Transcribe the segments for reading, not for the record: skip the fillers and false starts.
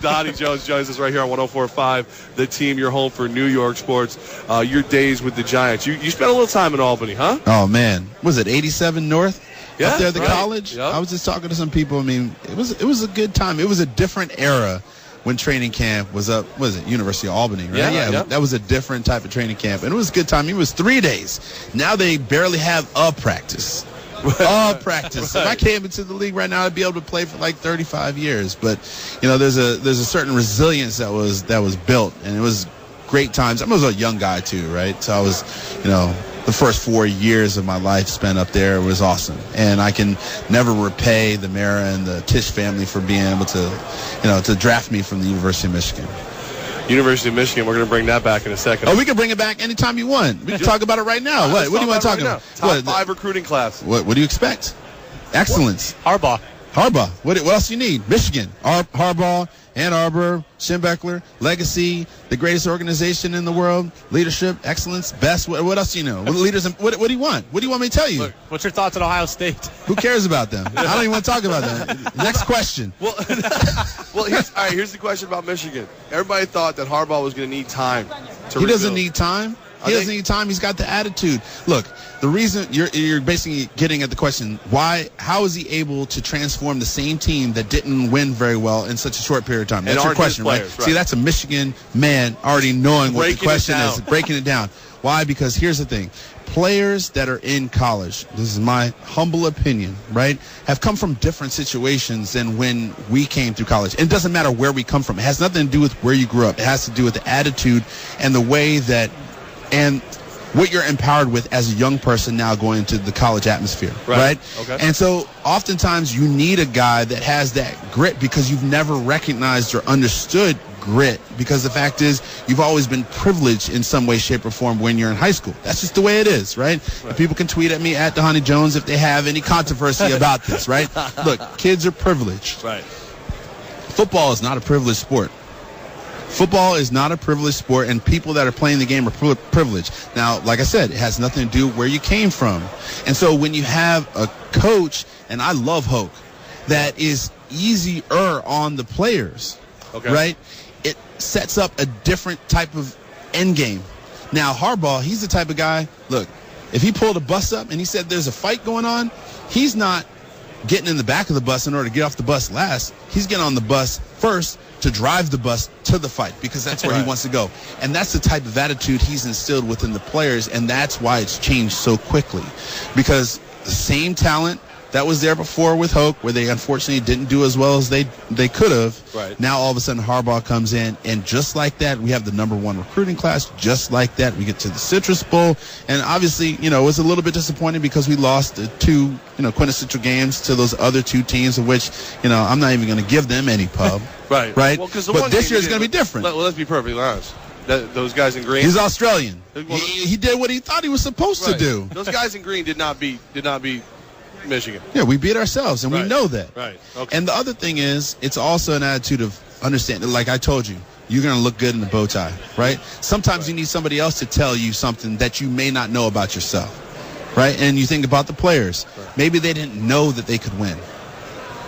Dhani Jones joins us right here on 104.5, The Team, your home for New York sports. Your days with the Giants. You spent a little time in Albany, huh? Oh, man. Was it 87 North? Yeah, up there at the right. college? Yep. I was just talking to some people. I mean, it was a good time. It was a different era when training camp was up. Was it University of Albany, right? Yeah. That was a different type of training camp. And it was a good time. It was 3 days. Now they barely have a practice. Practice. Right. If I came into the league right now, I'd be able to play for like 35 years. But there's a certain resilience that was built, and it was great times. I was a young guy too, right? So I was, the first 4 years of my life spent up there was awesome, and I can never repay the Mara and the Tisch family for being able to draft me from the University of Michigan. University of Michigan, we're going to bring that back in a second. Oh, we can bring it back anytime you want. We can talk about it right now. What do you want to talk about? Top 5 recruiting class. What do you expect? Excellence. Harbaugh. What else you need? Michigan. Harbaugh, Ann Arbor, Schembechler, legacy, the greatest organization in the world, leadership, excellence, best. What else do you know? What do you want? What do you want me to tell you? Look, what's your thoughts on Ohio State? Who cares about them? I don't even want to talk about that. Next question. Well, here's the question about Michigan. Everybody thought that Harbaugh was going to need time to He doesn't need time. He doesn't need time. He's got the attitude. Look, the reason you're basically getting at the question, how is he able to transform the same team that didn't win very well in such a short period of time? That's your question, right? See, that's a Michigan man already knowing what the question is, breaking it down. Why? Because here's the thing. Players that are in college, this is my humble opinion, right, have come from different situations than when we came through college. And it doesn't matter where we come from. It has nothing to do with where you grew up. It has to do with the attitude and the way that and what you're empowered with as a young person now going into the college atmosphere, right? Okay. And so oftentimes you need a guy that has that grit because you've never recognized or understood grit, because the fact is you've always been privileged in some way, shape, or form when you're in high school. That's just the way it is, right? And people can tweet at me at Dhani Jones if they have any controversy about this, right? Look, kids are privileged. Right. Football is not a privileged sport. Football is not a privileged sport, and people that are playing the game are privileged. Now, like I said, it has nothing to do with where you came from. And so when you have a coach, and I love Hoke, that is easier on the players, right? It sets up a different type of end game. Now, Harbaugh, he's the type of guy, look, if he pulled a bus up and he said there's a fight going on, he's not getting in the back of the bus in order to get off the bus last. He's getting on the bus first to drive the bus to the fight, because that's where he wants to go. And that's the type of attitude he's instilled within the players, and that's why it's changed so quickly. Because the same talent that was there before with Hoke, where they unfortunately didn't do as well as they could have. Right. Now all of a sudden Harbaugh comes in, and just like that, we have the #1 recruiting class. Just like that, we get to the Citrus Bowl, and obviously, it was a little bit disappointing because we lost the 2, quintessential games to those other 2 teams, of which, I'm not even going to give them any pub. Right. Right. Well, but this year is going to be different. Let's be perfectly honest. Those guys in green. He's Australian. He did what he thought he was supposed to do. Those guys in green did not beat Michigan. Yeah, we beat ourselves, and we know that. Right. Okay. And the other thing is, it's also an attitude of understanding. Like I told you, you're going to look good in the bow tie, right? Sometimes you need somebody else to tell you something that you may not know about yourself, right? And you think about the players. Right. Maybe they didn't know that they could win.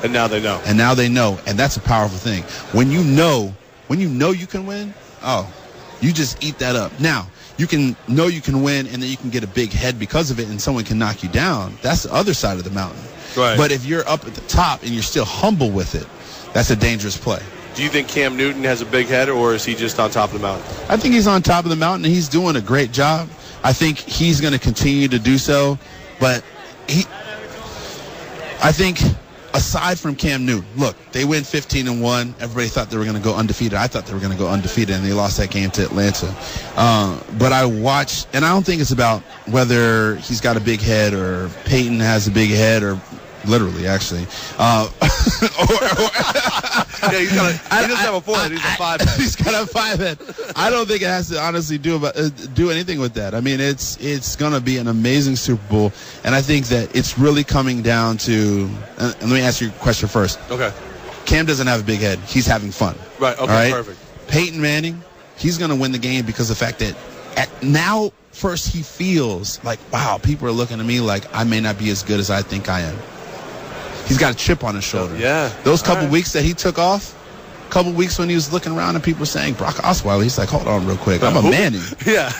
And now they know. And that's a powerful thing. When you know you can win, you just eat that up. Now, you can know you can win, and then you can get a big head because of it, and someone can knock you down. That's the other side of the mountain. Right. But if you're up at the top and you're still humble with it, that's a dangerous play. Do you think Cam Newton has a big head, or is he just on top of the mountain? I think he's on top of the mountain, and he's doing a great job. I think he's going to continue to do so. But I think aside from Cam Newton, look, they win 15-1. Everybody thought they were going to go undefeated. I thought they were going to go undefeated, and they lost that game to Atlanta. But I watched, and I don't think it's about whether he's got a big head or Peyton has a big head, or literally, actually. He doesn't have a 4-head. He's a 5-head. He's got a 5-head. I don't think it has to honestly do anything with that. I mean, it's going to be an amazing Super Bowl, and I think that it's really coming down to. And let me ask you a question first. Okay. Cam doesn't have a big head. He's having fun. Right. Okay. Right? Perfect. Peyton Manning, he's going to win the game because of the fact that now first he feels like, wow, people are looking at me like I may not be as good as I think I am. He's got a chip on his shoulder. Yeah. Those couple weeks that he took off, couple weeks when he was looking around and people were saying Brock Osweiler. He's like, hold on real quick. I'm a Manning. Yeah.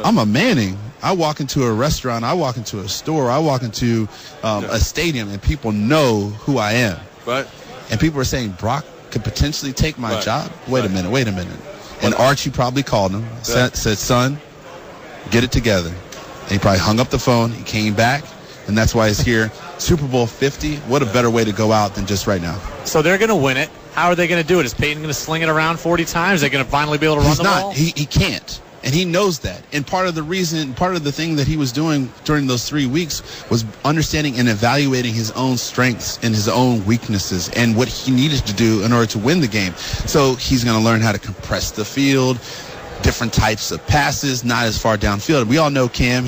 I'm a Manning. I walk into a restaurant. I walk into a store. I walk into a stadium, and people know who I am. Right. And people are saying Brock could potentially take my job. Wait a minute. And Archie probably called him, said, son, get it together. And he probably hung up the phone. He came back, and that's why he's here. Super Bowl 50, what a better way to go out than just right now. So they're going to win it. How are they going to do it? Is Peyton going to sling it around 40 times? Are they going to finally be able to run the ball? He can't. And he knows that. And part of the thing that he was doing during those 3 weeks was understanding and evaluating his own strengths and his own weaknesses and what he needed to do in order to win the game. So he's going to learn how to compress the field, different types of passes, not as far downfield. We all know Cam,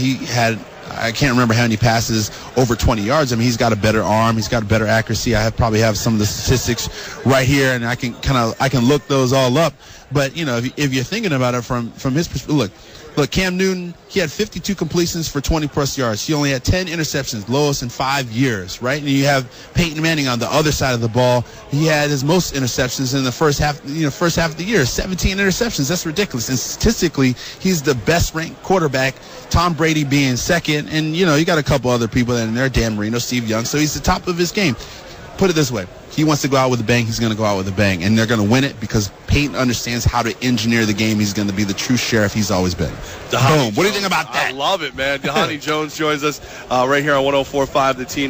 I can't remember how many passes over 20 yards. I mean, he's got a better arm. He's got a better accuracy. I probably have some of the statistics right here, and I can look those all up. But, you know, if you're thinking about it from his perspective, look, Cam Newton, he had 52 completions for 20-plus yards. He only had 10 interceptions, lowest in 5 years, right? And you have Peyton Manning on the other side of the ball. He had his most interceptions in the first half of the year, 17 interceptions. That's ridiculous. And statistically, he's the best-ranked quarterback, Tom Brady being second. And, you know, you got a couple other people in there, Dan Marino, Steve Young. So he's the top of his game. Put it this way. He wants to go out with a bang. He's going to go out with a bang. And they're going to win it because Peyton understands how to engineer the game. He's going to be the true sheriff he's always been. Boom. What do you think about that? I love it, man. Dhani Jones joins us right here on 104.5 The Team.